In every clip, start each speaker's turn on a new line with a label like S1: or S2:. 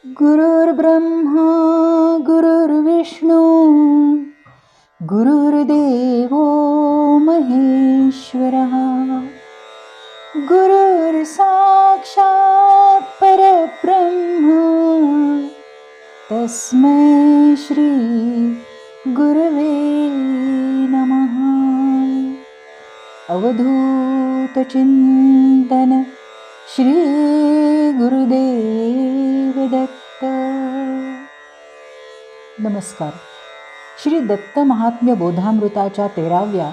S1: गुरुर्ब्रह्मा गुरुर्विष्णू गुरुर्देवो महेश्वरः गुरुर्साक्षात् परब्रह्म तस्मै श्री गुरवे नमः. अवधूत चिंतन श्री गुरुदेव दत्त. नमस्कार. श्री दत्त महात्म्य बोधामृताच्या 13व्या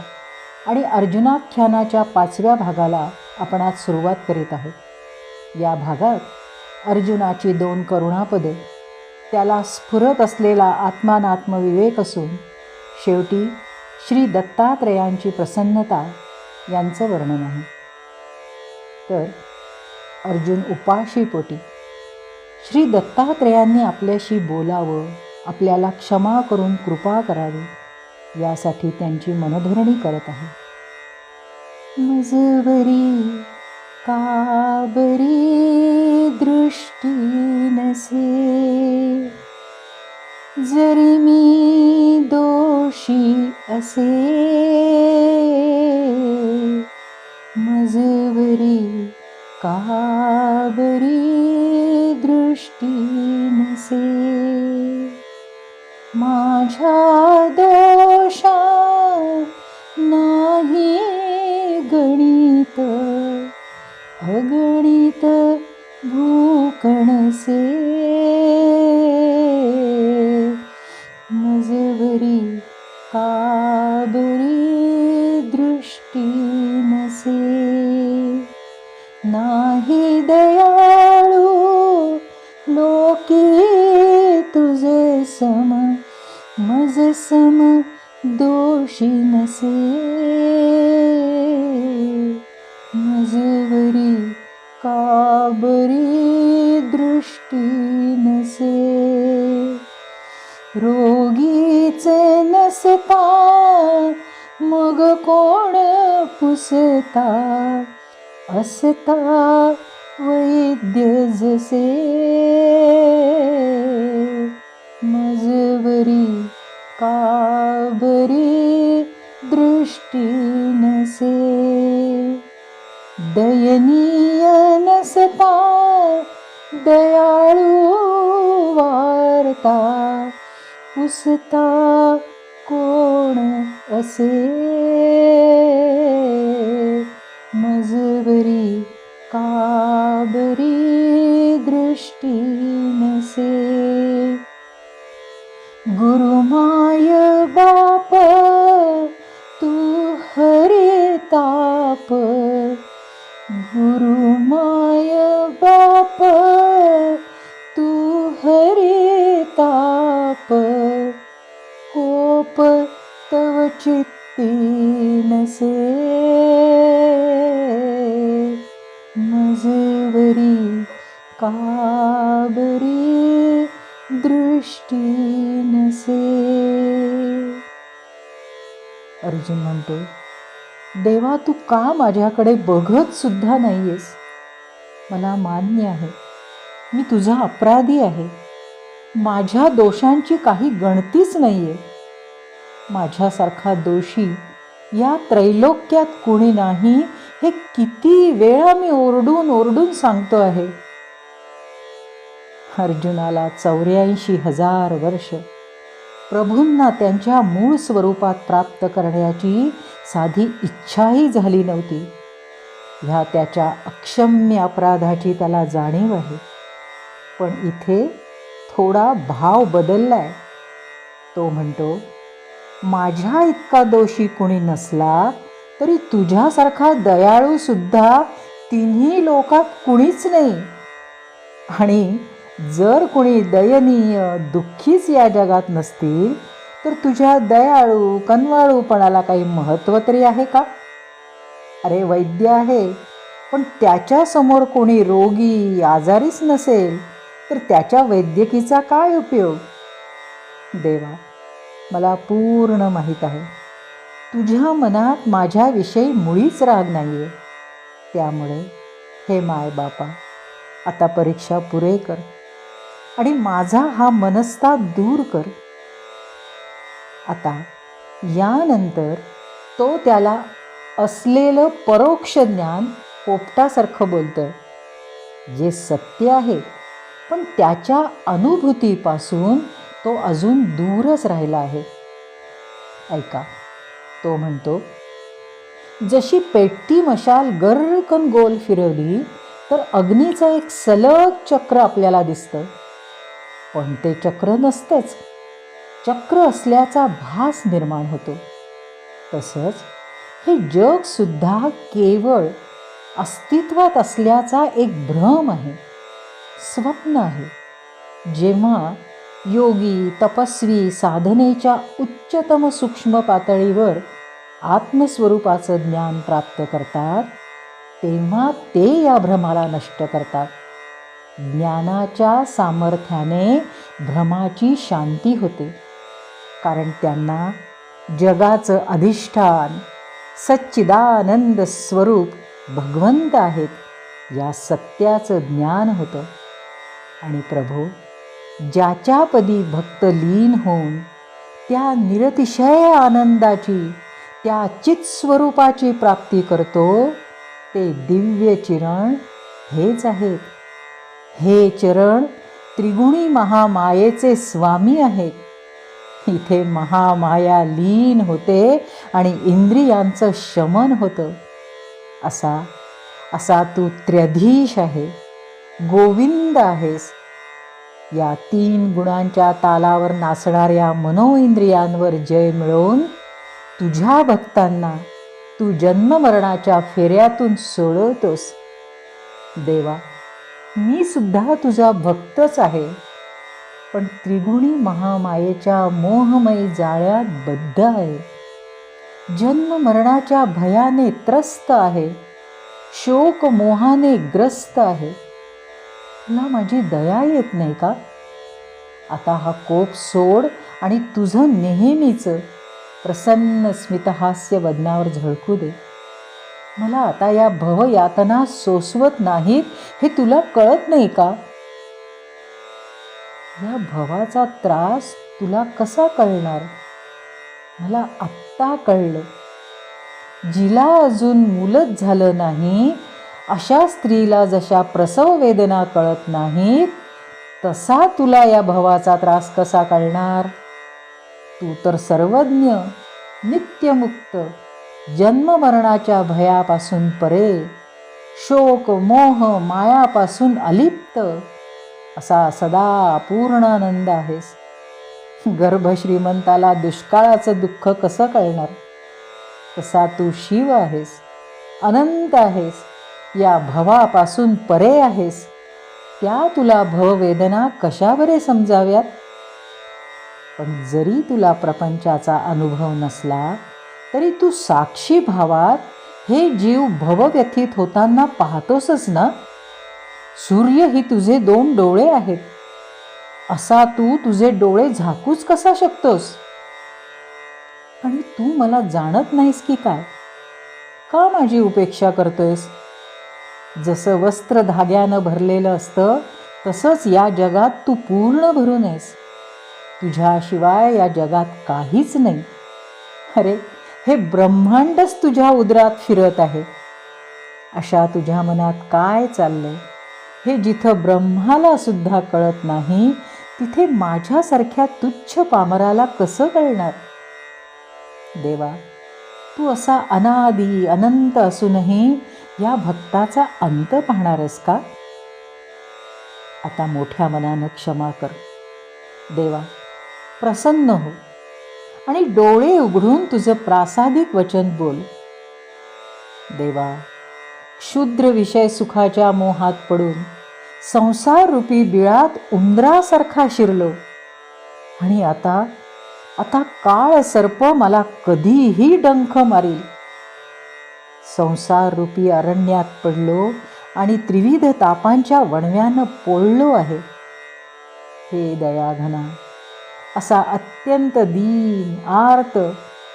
S1: आणि अर्जुनाख्यानाच्या 5व्या भागाला आपण आज सुरुवात करीत आहोत. या भागात अर्जुनाची 2 करुणापदे, त्याला स्फुरत असलेला आत्मानात्मविवेक असून शेवटी श्री दत्तात्रयांची प्रसन्नता यांचं वर्णन आहे. तर अर्जुन उपाशीपोटी श्री दत्तात्रयांनी आपल्याशी बोलावं, आपल्याला क्षमा करून कृपा करावी यासाठी त्यांची मनधरणी करत आहे. मजवरी का बरी दृष्टी नसे, जरी मी दोषी असे, मजवरी का बरी दृष्टी नसे, माझ्या दोषा नाही गणित, अगणित भूकणसे, मजवरी का बरी दृष्टी नसे, नाही दयाळू लोके तुझे सम, मज सम दोषी नसे, मजवरी का बरी दृष्टी नसे, रोगीचे नसता मग कोण पुसता, असता वैद्य जसे, मजवरी का बरी दृष्टी नसे, दयनीय नसता दयाळू वारता, पुसता कोण असे, मजवरी का बरी दृष्टी नसे, गुरुमाय बाप तू हरे ताप, गुरुमाय बाप तू हरे ताप, कोप तव चित्ती नसे, मजवरी का बरी दृष्टी नसे. अर्जुन म्हणतो, देवा तू का माझ्याकडे बघत सुद्धा नाहीयेस? मला मान्य आहे, मी तुझा अपराधी आहे, माझ्या दोषांची काही गणतीच नाहीये. माझ्यासारखा दोषी या त्रैलोक्यात कुणी नाही हे किती वेळा मी ओरडून ओरडून सांगतो आहे. अर्जुनाला 84,000 वर्ष प्रभूंना त्यांच्या मूळ स्वरूपात प्राप्त करण्याची साधी इच्छाही झाली नव्हती. ह्या त्याच्या अक्षम्य अपराधाची त्याला जाणीव आहे. पण इथे थोडा भाव बदललाय. तो म्हणतो, माझ्या इतका दोषी कुणी नसला तरी तुझ्यासारखा दयाळू सुद्धा तिन्ही लोकात कुणीच नाही. आणि जर कुणी दयनीय दुःखीच या जगात नसतील तर तुझ्या दयाळू कनवाळूपणाला काही महत्त्व तरी आहे का? अरे वैद्य आहे, पण त्याच्यासमोर कोणी रोगी आजारीच नसेल तर त्याच्या वैद्यकीचा काय उपयोग? देवा, मला पूर्ण माहीत आहे तुझ्या मनात माझ्याविषयी मुळीच राग नाही आहे. त्यामुळे हे माय बापा, आता परीक्षा पुरे कर. आणि माझा हा मनस्ताप दूर कर. आता यानंतर तो त्याला असलेलं परोक्ष ज्ञान पोपटासारखं बोलतोय, जे सत्य आहे, पण त्याच्या अनुभूतीपासून तो अजून दूरच राहिला आहे. ऐका, तो म्हणतो, जशी पेटती मशाल गर्रकन गोल फिरवली तर अग्नीचं एक सलग चक्र आपल्याला दिसतं, पण ते चक्र नसतंच. चक्र असल्याचा भास निर्माण होतो. तसंच हे जग सुद्धा केवळ अस्तित्वात असल्याचा एक भ्रम आहे, स्वप्न आहे. जेव्हा योगी तपस्वी साधनेच्या उच्चतम सूक्ष्म पातळीवर आत्मस्वरूपाचं ज्ञान प्राप्त करतात, तेव्हा ते या भ्रमाला नष्ट करतात. ज्ञानाच्या सामर्थ्याने भ्रमाची शांती होते, कारण त्यांना जगाचं अधिष्ठान सच्चिदानंद स्वरूप भगवंत आहेत या सत्याचं ज्ञान होतं. आणि प्रभू, ज्याच्यापदी भक्त लीन होऊन त्या निरतिशय आनंदाची, त्या चित्स्वरूपाची प्राप्ती करतो, ते दिव्य चिरण हेच आहेत. हे चरण त्रिगुणी महामायेचे स्वामी आहेत. इथे महामाया लीन होते आणि इंद्रियांचं शमन होतं. असा तू त्र्यधीश आहे, गोविंद आहेस. या 3 गुणांच्या तालावर नाचणाऱ्या मनोइंद्रियांवर जय मिळवून तुझ्या भक्तांना तू जन्ममरणाच्या फेऱ्यातून सोडवतोस. देवा, मी सुद्धा तुझा भक्तच आहे, पण त्रिगुणी महामायेच्या मोहमयी जाळ्यात बद्ध आहे. जन्म मरणाच्या भयाने त्रस्त आहे, शोक मोहाने ग्रस्त आहे. तुला माझी दया येत नाही का? आता हा कोप सोड आणि तुझं नेहमीचं प्रसन्न स्मितहास्य वदनावर झळकू दे. मला आता या भवयातना सोसवत नाहीत हे तुला कळत नाही का? या भवाचा त्रास तुला कसा कळणार? मला आत्ता कळलं. जिला अजून मूलच झालं नाही अशा स्त्रीला जशा प्रसव वेदना कळत नाहीत, तसा तुला या भवाचा त्रास कसा कळणार? तू तर सर्वज्ञ, नित्यमुक्त, जन्ममरणाच्या भयापासून परे, शोक मोह मायापासून अलिप्त असा सदा पूर्णानंद आहेस. गर्भश्रीमंताला दुष्काळाचं दुःख कसं कळणार? तसा तू शिव आहेस, अनंत आहेस, या भवापासून परे आहेस. त्या तुला भववेदना कशा बरे समजाव्यात? पण जरी तुला प्रपंचाचा अनुभव नसला तरी तू साक्षी भावात हे जीव भवव्यथित होताना पाहतोसच ना. सूर्य ही तुझे 2 डोळे आहेत. असा तू तुझे डोळे झाकूच कसा शकतोस? आणि तू मला जाणत नाहीस की काय? का माझी उपेक्षा करतोयस? जसं वस्त्र धाग्यानं भरलेलं असतं, तसंच या जगात तू पूर्ण भरून आहेस. तुझ्याशिवाय या जगात काहीच नाही. अरे, हे ब्रह्मांडच तुझ्या उदरात फिरत आहे. अशा तुझ्या मनात काय चाललंय हे जिथं ब्रह्माला सुद्धा कळत नाही, तिथे माझ्यासारख्या तुच्छ पामराला कसं कळणार? देवा, तू असा अनादी अनंत असूनही या भक्ताचा अंत पाहणार आहेस का? आता मोठ्या मनानं क्षमा कर. देवा, प्रसन्न हो आणि डोळे उघडून तुझं प्रासादिक वचन बोल. देवा, क्षुद्र विषय सुखाच्या मोहात पडून संसार रूपी बिळात उंदरासारखा शिरलो आणि आता काळ सर्प मला कधीही डंख मारील. संसार रूपी अरण्यात पडलो आणि त्रिविध तापांच्या वणव्यानं पोळलो आहे. हे दयाघना, असा अत्यंत दीन आर्त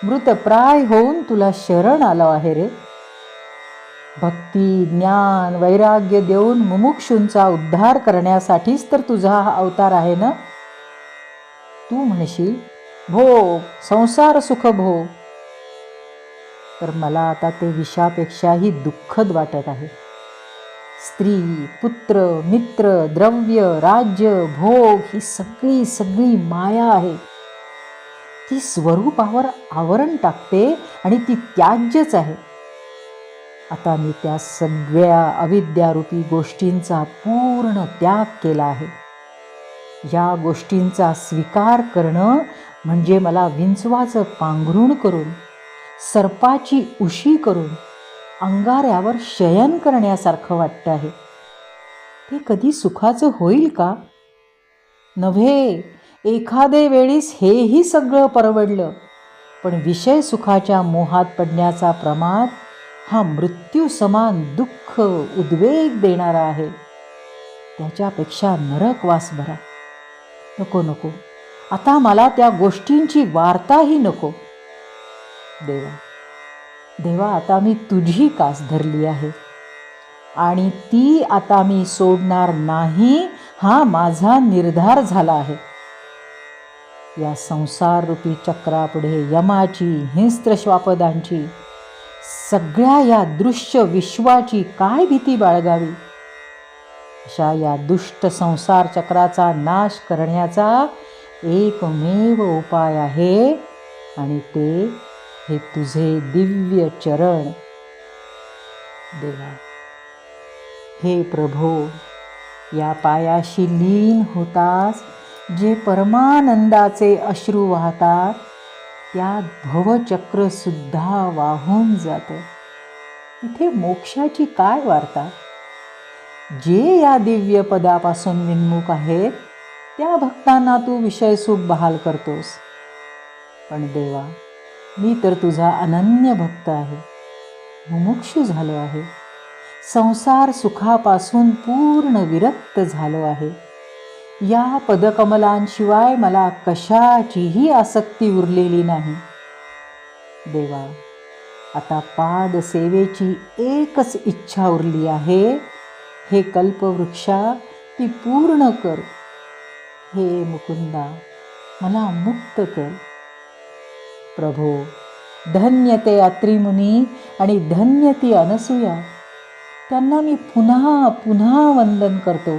S1: मृतप्राय होऊन तुला शरण आलो आहे रे. भक्ती, ज्ञान, वैराग्य देऊन मुमुक्षूंचा उद्धार करण्यासाठीच तर तुझा हा अवतार आहे ना. तू म्हणशील भोग, संसार सुख भोग, तर मला आता ते विषापेक्षाही दुःखद वाटत आहे. स्त्री, पुत्र, मित्र, द्रव्य, राज्य, भोग ही सगळी सगळी माया आहे. ती स्वरूपावर आवरण टाकते आणि ती त्याज्यच आहे. आता मी त्या सगळ्या अविद्यारूपी गोष्टींचा पूर्ण त्याग केला आहे. या गोष्टींचा स्वीकार करणं म्हणजे मला विंचवाचं पांघरूण करून, सर्पाची उशी करून अंगाऱ्यावर शयन करण्यासारखं वाटतं आहे. ते कधी सुखाचं होईल का? नव्हे, एखादे वेळीस हेही सगळं परवडलं, पण विषय सुखाच्या मोहात पडण्याचा प्रमाद हा मृत्यू समान दुःख, उद्वेग देणारा आहे. त्याच्यापेक्षा नरकवास बरा. नको नको, आता मला त्या गोष्टींची वार्ताही नको. देवा देवा, आता मी तुझी कास धरली आहे आणि ती आता मी सोडणार नाही, हा माझा निर्धार झाला आहे. या संसार रूपी चक्रापुढे यमाची, हिंस्त्र श्वापदांची, सगळ्या या दृश्य विश्वाची काय भीती बाळगावी. अशा या दुष्ट संसार चक्राचा नाश करण्याचा एकमेव उपाय आहे आणि ते हे तुझे दिव्य चरण. देवा, हे प्रभो, या पायाशी लीन होतास जे परमानंदाचे अश्रू वाहतात, त्यात भवचक्र सुद्धा वाहून जातं. तिथे मोक्षाची काय वार्ता? जे या दिव्य पदापासून विन्मुख आहेत त्या भक्तांना तू विषय सुख बहाल करतोस. पण देवा, मी तर तुझा अनन्य भक्त आहे, मुमुक्षू झालो आहे, संसार सुखापासून पूर्ण विरक्त झालो आहे. या पदकमलांशिवाय मला कशाचीही आसक्ती उरलेली नाही. देवा, आता पादसेवेची एकच इच्छा उरली आहे. हे कल्पवृक्षा, ती पूर्ण कर. हे मुकुंदा, मला मुक्त कर. प्रभो, धन्य ते अत्रिमुनी आणि धन्य ती अनसूया, त्यांना मी पुन्हा पुन्हा वंदन करतो.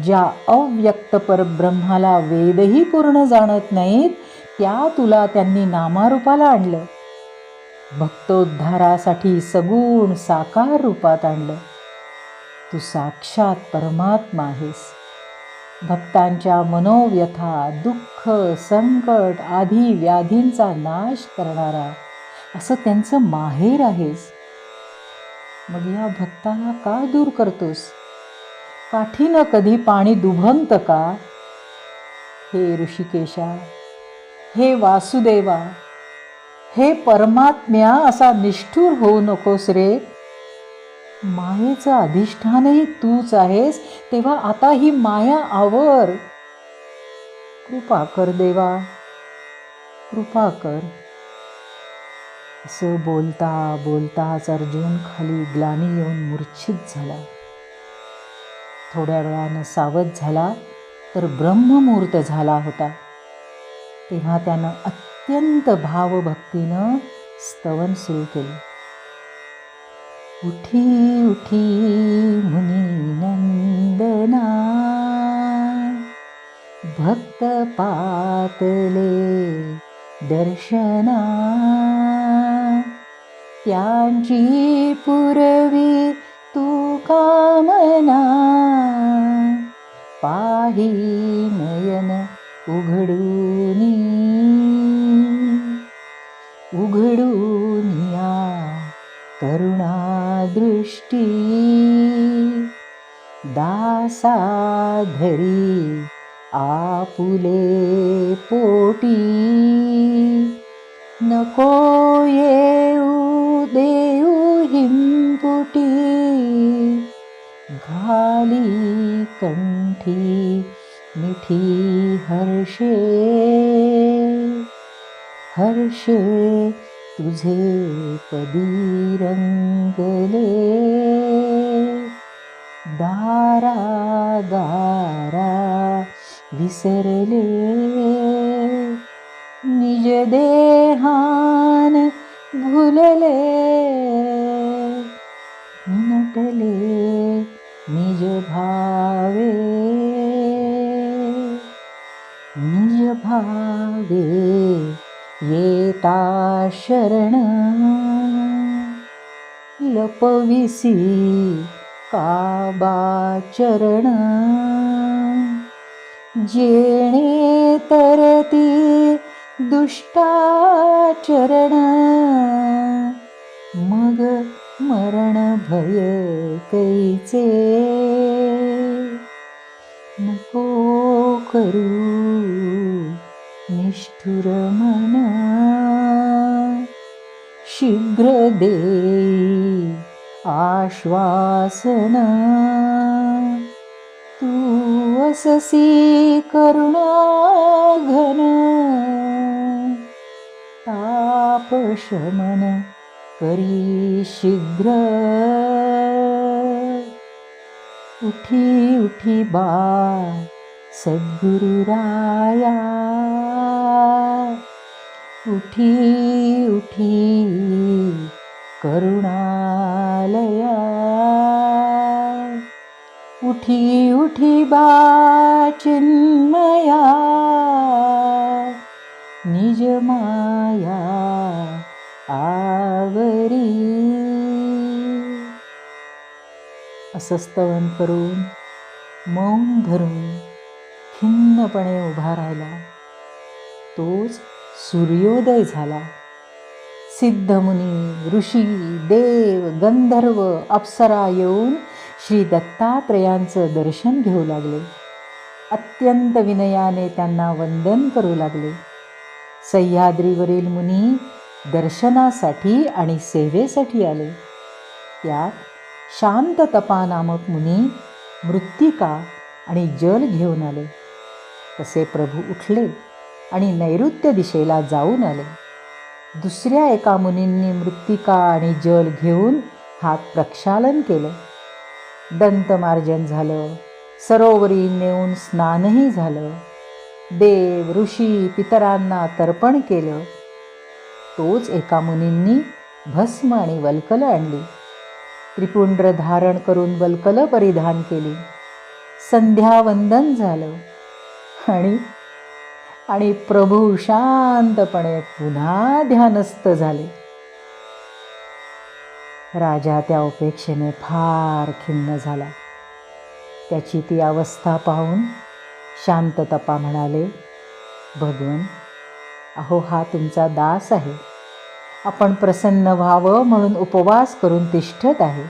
S1: ज्या अव्यक्त परब्रह्माला वेदही पूर्ण जाणत नाहीत, त्या तुला त्यांनी नामारूपाला आणलं. भक्तोद्धारासाठी सगुण साकार रूपात आणलं. तू साक्षात परमात्मा आहेस. भक्तांच्या मनोव्यथा, दुःख, संकट आदी व्याधींचा नाश करणारा असं त्यांचं माहेर आहेस. मग या भक्ताला का दूर करतोस? काठीनं कधी पाणी दुभंगतं का? हे ऋषिकेशा, हे वासुदेवा, हे परमात्म्या, असा निष्ठुर होऊ नकोस रे. मायेचं अधिष्ठानही तूच आहेस, तेव्हा आता ही माया आवर. कृपा कर देवा, कृपा कर. असं बोलता बोलताच अर्जुन खाली ग्लानी येऊन मूर्छित झाला. थोड्या वेळानं सावध झाला तर ब्रह्ममुहूर्त झाला होता. तेव्हा त्यानं अत्यंत भावभक्तीनं स्तवन सुरू केलं. उठी उठी मुनी नंदना, भक्त पातले दर्शना, त्यांची पुरवी तू कामना, पाही नयन उघडूनी, उघडूनिया करुणा दृष्टी, दासा धरी आपुले पोटी, नको येऊ देऊ हिंपुटी, घाली कंठी मिठी हर्षे, हर्षे तुझे पदी रंगले, दारा दारा विसरले, निज देहान भुलले, नटले निज भावे, निज भावे येता शरण, लपविसी काबा चरण, जेणे तरती दुष्टाचरण, मग मरण भय कैचे, नको करू निष्ठुर मन, शीघ्र देई आश्वासन, तू अससी करुणा घन, ताप शमन करी शीघ्र, उठी उठी बा सद्गुरुराया, उठी उठी करुणालया, उठी उठी बा चिन्मया, निज माया आवरी. असं स्तवन करून मौन धरून खिन्नपणे उभा राहिला. तोच सूर्योदय झाला. सिद्धमुनी, ऋषी, देव, गंधर्व, अप्सरा येऊन श्री दत्तात्रयांचं दर्शन घेऊ लागले. अत्यंत विनयाने त्यांना वंदन करू लागले. सह्याद्रीवरील मुनी दर्शनासाठी आणि सेवेसाठी आले. त्यात शांततपा नामक मुनी मृत्तिका आणि जल घेऊन आले. तसे प्रभू उठले आणि नैऋत्य दिशेला जाऊन आले. दुसऱ्या एका मुनींनी मृत्तिका आणि जल घेऊन हात प्रक्षालन केलं. दंतमार्जन झालं. सरोवरी नेऊन स्नानही झालं. देव, ऋषी, पितरांना तर्पण केलं. तोच एका मुनींनी भस्म आणि वल्कलं आणली. त्रिपुंड्र धारण करून वल्कलं परिधान केली. संध्यावंदन झालं आणि प्रभू शांतपणे पुन्हा ध्यानस्थ झाले. राजा त्या उपेक्षेने फार खिन्न झाला. त्याची ती अवस्था पाहून शांततपा म्हणाले, भगवन, अहो हा तुमचा दास आहे. आपण प्रसन्न व्हावं म्हणून उपवास करून तिष्ठत आहे.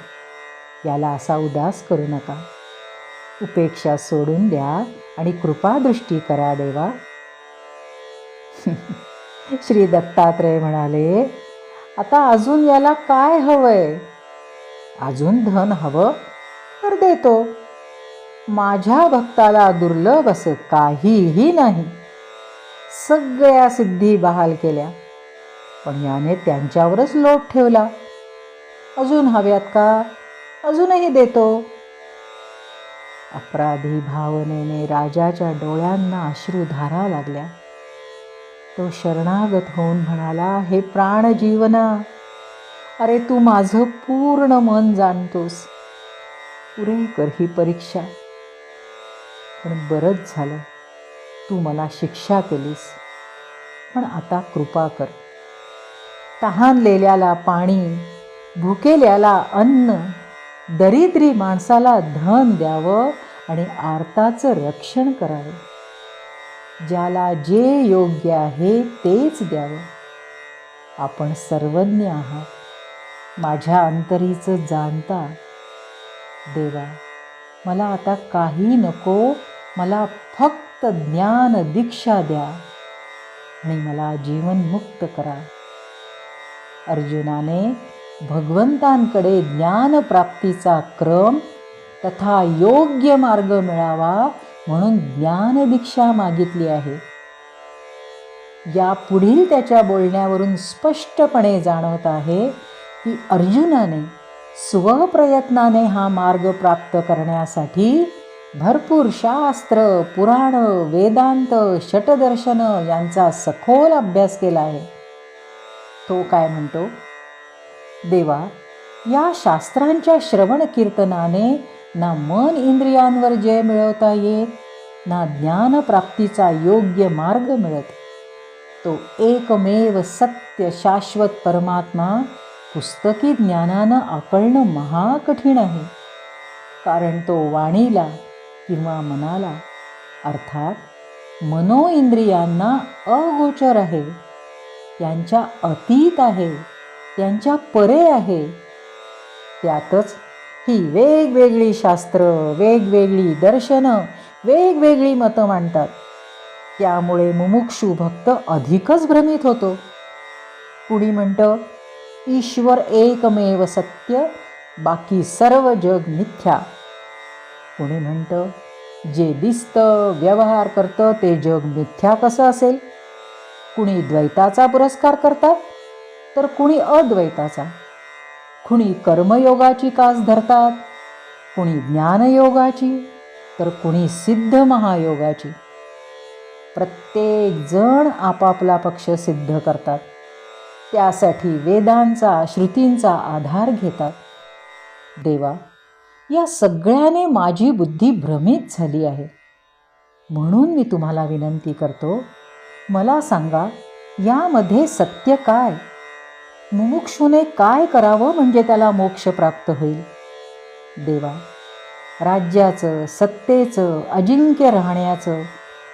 S1: याला असा उदास करू नका. उपेक्षा सोडून द्या आणि कृपादृष्टी करा देवा. श्री दत्तात्रय म्हणाले, आता अजून याला काय हवंय? अजून धन हवं तर देतो. माझ्या भक्ताला दुर्लभ असं काहीही नाही. सगळ्या सिद्धी बहाल केल्या, पण याने त्यांच्यावरच लोभ ठेवला. अजून हव्यात का? अजूनही देतो. अपराधी भावनेने राजाच्या डोळ्यांना अश्रुधारा लागल्या. तो शरणागत होऊन म्हणाला, हे प्राणजीवना, अरे तू माझं पूर्ण मन जाणतोस. पुरे कर ही परीक्षा. पण बरंच झालं, तू मला शिक्षा केलीस. पण आता कृपा कर. तहानलेल्याला पाणी, भुकेल्याला अन्न, दरिद्री माणसाला धन द्यावं आणि आर्ताचं रक्षण करावं. ज्याला जे योग्य आहे तेच द्यावं. आपण सर्वज्ञ आहात. माझ्या अंतरीचं जाणता. देवा, मला आता काही नको. मला फक्त ज्ञान दीक्षा द्या आणि मला जीवनमुक्त करा. अर्जुनाने भगवंतांकडे ज्ञानप्राप्तीचा क्रम तथा योग्य मार्ग मिळावा म्हणून ज्ञानदीक्षा मागितली आहे. या पुढील त्याच्या बोलण्यावरून स्पष्टपणे जाणवत आहे की अर्जुनाने स्वप्रयत्नाने हा मार्ग प्राप्त करण्यासाठी भरपूर शास्त्र, पुराण, वेदांत, षटदर्शन यांचा सखोल अभ्यास केला आहे. तो काय म्हणतो? देवा, या शास्त्रांच्या श्रवण कीर्तनाने ना मन इंद्रियांवर जय मिळवता येत, ना ज्ञानप्राप्तीचा योग्य मार्ग मिळत. तो एकमेव सत्य शाश्वत परमात्मा पुस्तकी ज्ञानानं आकळणं महाकठीण आहे. कारण तो वाणीला किंवा मनाला अर्थात मनोइंद्रियांना अगोचर आहे, त्यांच्या अतीत आहे, त्यांच्या परे आहे. त्यातच ही वेगवेगळी शास्त्र, वेगवेगळी दर्शनं, वेगवेगळी मतं मांडतात. त्यामुळे मुमुक्षू भक्त अधिकच भ्रमित होतो. कुणी म्हणतं ईश्वर एकमेव सत्य, बाकी सर्व जग मिथ्या. कुणी म्हणतं जे दिसतं, व्यवहार करतं ते जग मिथ्या कसं असेल. कुणी द्वैताचा पुरस्कार करतात तर कुणी अद्वैताचा. कुणी कर्मयोगाची कास धरतात, कुणी ज्ञानयोगाची, तर कुणी सिद्ध महायोगाची. प्रत्येक जण आपापला पक्ष सिद्ध करतात. त्यासाठी वेदांचा, श्रुतींचा आधार घेतात. देवा, या सगळ्याने माझी बुद्धी भ्रमित झाली आहे. म्हणून मी तुम्हाला विनंती करतो, मला सांगा यामध्ये सत्य काय? मुमुक्षूने काय करावं म्हणजे त्याला मोक्ष प्राप्त होईल? देवा, राज्याचं, सत्तेचं, अजिंक्य राहण्याचं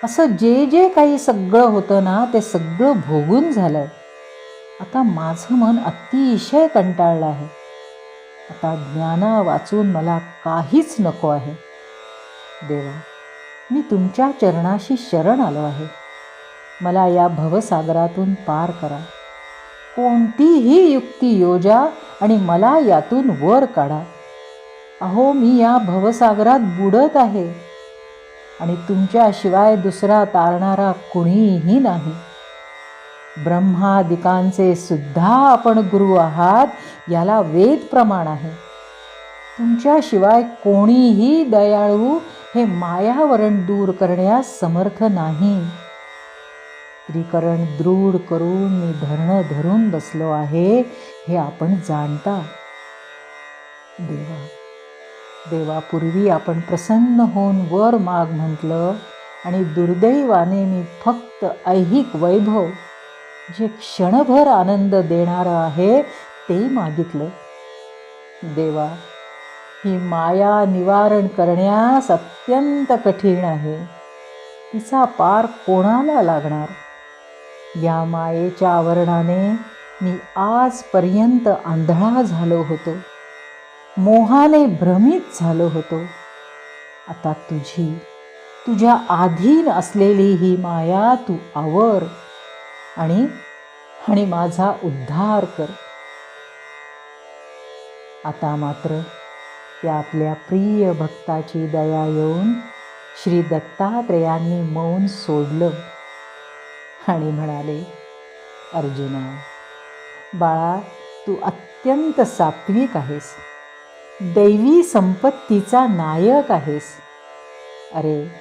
S1: असं जे जे काही सगळं होतं ना, ते सगळं भोगून झालंय. आता माझं मन अतिशय कंटाळलं आहे. आता ज्ञाना वाचून मला काहीच नको आहे. देवा, मी तुमच्या चरणाशी शरण आलो आहे. मला या भवसागरातून पार करा. कोणतीही युक्ती योजा आणि मला यातून वर काढा. अहो, मी या भवसागरात बुडत आहे आणि तुमच्याशिवाय दुसरा तारणारा कुणीही नाही. ब्रह्मादिकांचे सुद्धा आपण गुरु आहात, याला वेद प्रमाण आहे. तुमच्याशिवाय कोणीही दयाळू हे मायावरण दूर करण्यास समर्थ नाही. त्रिकरण दृढ करून मी धरणं धरून बसलो आहे, हे आपण जाणता. देवा, देवापूर्वी आपण प्रसन्न होऊन वर माग म्हटलं आणि दुर्दैवाने मी फक्त ऐहिक वैभव, जे क्षणभर आनंद देणारं आहे, ते मागितलं. देवा, ही माया निवारण करण्यास अत्यंत कठीण आहे. तिचा पार कोणाला लागणार? या मायेच्या आवरणाने मी आजपर्यंत आंधळा झालो होतो, मोहाने भ्रमित झालो होतो. आता तुझ्या अधीन असलेली ही माया तू आवर आणि माझा उद्धार कर. आता मात्र त्या आपल्या प्रिय भक्ताची दया येऊन श्री दत्तात्रेयांनी मौन सोडलं आणि म्हणाले, अर्जुना बाळा, तू अत्यंत सात्विक आहेस, दैवी संपत्तीचा नायक आहेस. अरे,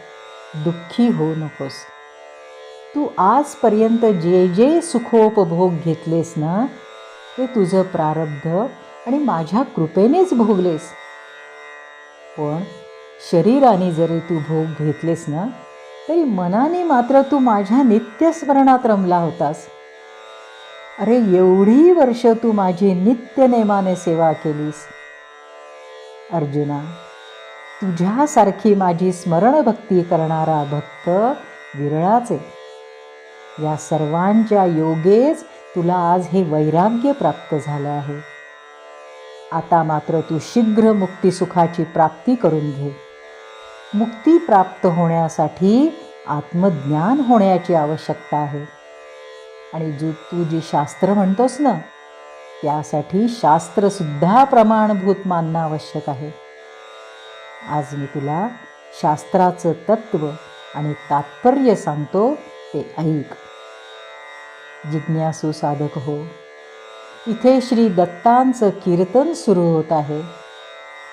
S1: दुःखी होऊ नकोस. तू आजपर्यंत जे जे सुखोपभोग घेतलेस ना, ते तुझं प्रारब्ध आणि माझ्या कृपेनेच भोगलेस. पण शरीराने जरी तू भोग घेतलेस ना, तरी मनाने मात्र तू माझ्या नित्यस्मरणात रमला होतास. अरे, एवढी वर्ष तू माझी नित्यनेमाने सेवा केलीस. अर्जुना, तुझ्यासारखी माझी स्मरणभक्ती करणारा भक्त विरळाच आहे. या सर्वांच्या योगेच तुला आज हे वैराग्य प्राप्त झालं आहे. आता मात्र तू शीघ्र मुक्तिसुखाची प्राप्ती करून घे. मुक्ती प्राप्त होण्यासाठी आत्मज्ञान होण्याची आवश्यकता आहे. आणि तू जी शास्त्र म्हणतोस ना, त्यासाठी शास्त्रसुद्धा प्रमाणभूत मानणं आवश्यक आहे. आज मी तुला शास्त्राचं तत्त्व आणि तात्पर्य सांगतो, ते ऐक. जिज्ञासू साधक हो, इथे श्री दत्तांचं कीर्तन सुरू होत आहे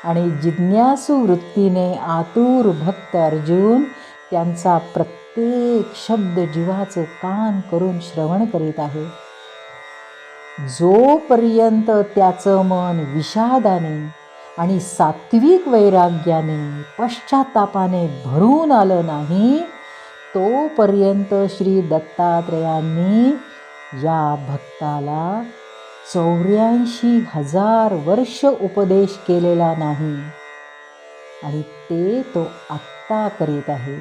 S1: आणि जिज्ञासू वृत्तीने आतुर भक्त अर्जुन त्यांचा प्रत्येक शब्द जीवाचे कान करून श्रवण करीत आहे. जोपर्यंत त्याचं मन विषादाने आणि सात्विक वैराग्याने पश्चातापाने भरून आलं नाही, तोपर्यंत श्री दत्तात्रेयांनी या भक्ताला 84,000 वर्ष उपदेश केलेला नाही आणि ते तो आत्ता करीत आहे.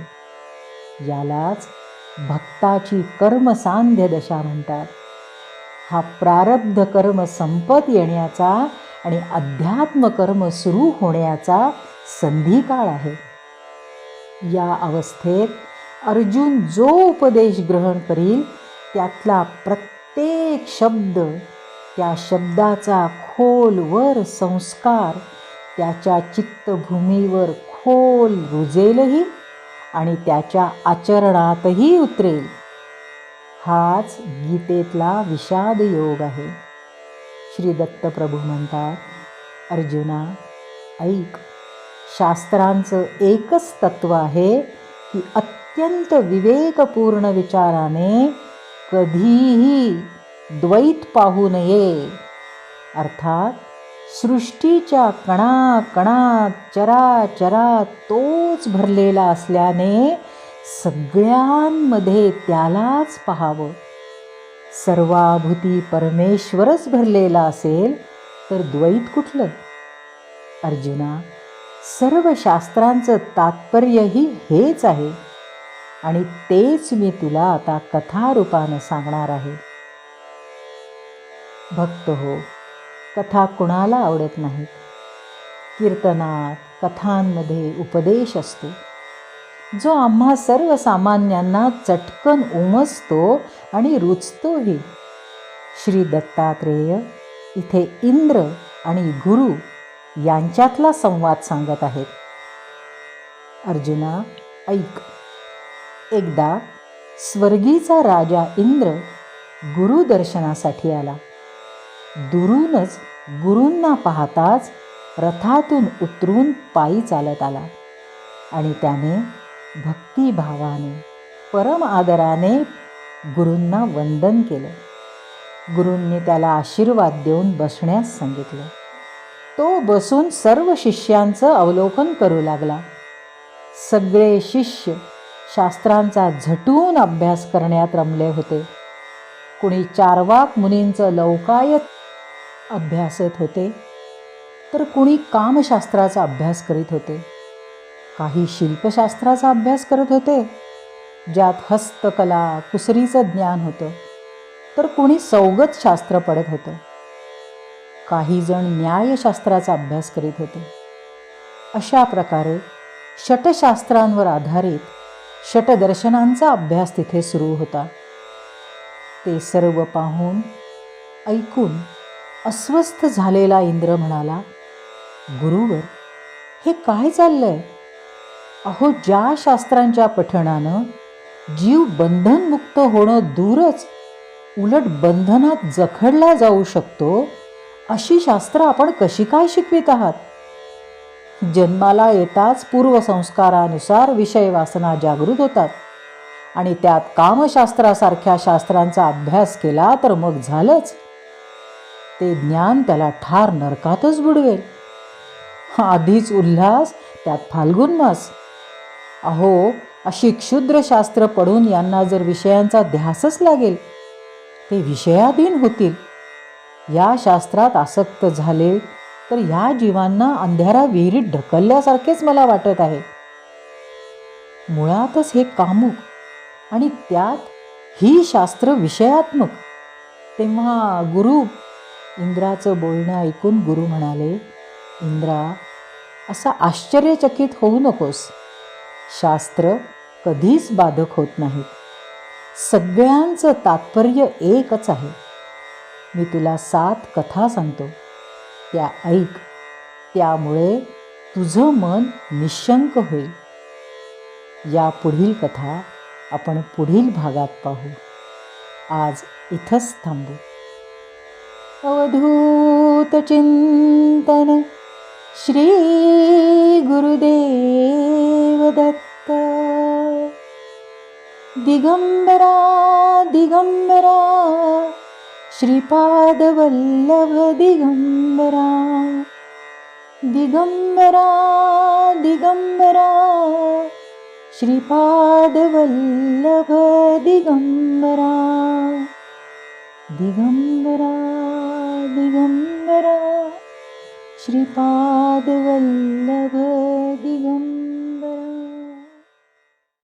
S1: यालाच भक्ताची कर्मसांध्य दशा म्हणतात. हा प्रारब्ध कर्म संपत येण्याचा आणि अध्यात्म कर्म सुरू होण्याचा संधिकाळ आहे. या अवस्थेत अर्जुन जो उपदेश ग्रहण करील त्यातला प्रत्येक शब्द, त्या शब्दाचा खोलवर संस्कार त्याच्या चित्तभूमीवर खोल रुजेलही आणि त्याच्या आचरणातही उतरेल. हाच गीतेतला विषाद योग आहे. श्री दत्तप्रभू म्हणतात, अर्जुना ऐक, शास्त्रांचं एकच तत्व आहे की अत्यंत विवेकपूर्ण विचाराने कधीही द्वैत पाहू नये. अर्थात सृष्टीच्या कणाकणात चराचरात तोच भरलेला असल्याने सगळ्यांमध्ये त्यालाच पाहावं. सर्वाभूती परमेश्वरच भरलेला असेल तर द्वैत कुठलं? अर्जुना, सर्व शास्त्रांचं तात्पर्यही हेच आहे आणि तेच मी तुला आता कथारूपानं सांगणार आहे. भक्त हो, कथा कुणाला आवडत नाहीत. कीर्तनात, कथांमध्ये उपदेश असतो जो आम्हा सर्वसामान्यांना चटकन उमजतो आणि रुचतोही. श्री दत्तात्रेय इथे इंद्र आणि गुरु यांच्यातला संवाद सांगत आहेत. अर्जुना ऐक, एकदा स्वर्गीचा राजा इंद्र गुरुदर्शनासाठी आला. दुरूनच गुरूंना पाहताच रथातून उतरून पायी चालत आला आणि त्याने भक्तिभावाने परम आदराने गुरूंना वंदन केलं. गुरूंनी त्याला आशीर्वाद देऊन बसण्यास सांगितलं. तो बसून सर्व शिष्यांचं अवलोकन करू लागला. सगळे शिष्य शास्त्रांचा झटून अभ्यास करण्यात रमले होते. कुणी चार्वाक मुनींचं लौकायत अभ्यासत होते, तर कुणी कामशास्त्राचा अभ्यास करीत होते. काही शिल्पशास्त्राचा अभ्यास करत होते, ज्यात हस्तकला कुसरीचं ज्ञान होतं, तर कुणी सौगत शास्त्र पढत होतं. काही जण न्यायशास्त्राचा अभ्यास करीत होते. अशा प्रकारे षटशास्त्रांवर आधारित षटदर्शनांचा अभ्यास तिथे सुरू होता. ते सर्व पाहून ऐकून अस्वस्थ झालेला इंद्र म्हणाला, गुरुवर, हे काय चाललंय? अहो, ज्या शास्त्रांच्या पठणानं जीव बंधनमुक्त होणं दूरच, उलट बंधनात जखडला जाऊ शकतो, अशी शास्त्र आपण कशी काय शिकवित आहात? जन्माला येताच पूर्वसंस्कारानुसार विषय वासना जागृत होतात आणि त्यात कामशास्त्रासारख्या शास्त्रांचा अभ्यास केला तर मग झालंच, ते ज्ञान त्याला ठार नरकातच बुडवेल. आधीच उल्हास, त्यात फाल्गुन मास. अहो, अशी क्षुद्र शास्त्र पढून यांना जर विषयांचा ध्यासच लागेल, ते विषयाधीन होतील. या शास्त्रात आसक्त झाले तर ह्या जीवांना अंधारा विहिरीत ढकलल्यासारखेच मला वाटत आहे. मुळातच हे कामुक आणि त्यात ही शास्त्र विषयात्मक. तेव्हा गुरु, इंद्राचं बोलणं ऐकून गुरु म्हणाले, इंद्रा, असा आश्चर्यचकित होऊ नकोस. शास्त्र कधीच बाधक होत नाहीत. सगळ्यांचं तात्पर्य एकच आहे. मी तुला 7 कथा सांगतो, त्या ऐक. त्यामुळे तुझं मन निशंक होईल. या पुढील कथा आपण पुढील भागात पाहू. आज इथंच थांबू. अवधूत चिंतन श्री गुरुदेव दत्त. दिगंबरा दिगंबरा श्रीपाद वल्लभ दिगंबरा. दिगंबरा दिगंबरा श्रीपाद वल्लभ दिगंबरा. दिगंबरा दिगंबरा श्रीपाद वल्लभ दिगंबरा.